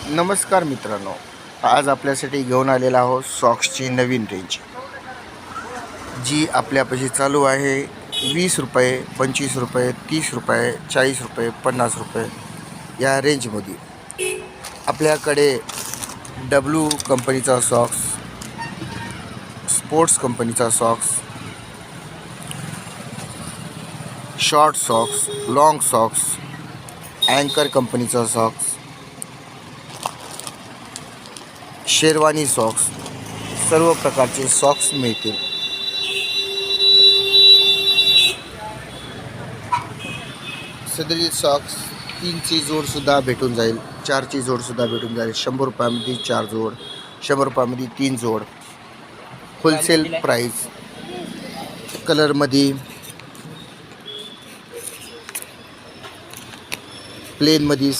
नमस्कार मित्रांनो, आज आपल्यासाठी घेऊन आलेला आहोत सॉक्सची नवीन रेंज, जी आपल्यापाशी चालू आहे 20 रुपये, 25 रुपये, 30 रुपये, 40 रुपये, 50 रुपये या रेंजमध्ये. आपल्याकडे डब्ल्यू कंपनीचा सॉक्स, स्पोर्ट्स कंपनीचा socks, short socks, long socks, अँकर कंपनीचा सॉक्स, शेरवानी सॉक्स, सर्व प्रकारचे सॉक्स मिळतील. सदरील सॉक्स 3ची जोडसुद्धा भेटून जाईल, 4ची जोडसुद्धा भेटून जाईल. 100 रुपयामध्ये 4 जोड, 100 रुपयामध्ये 3 जोड. Wholesale price. कलरमध्ये प्लेनमध्ये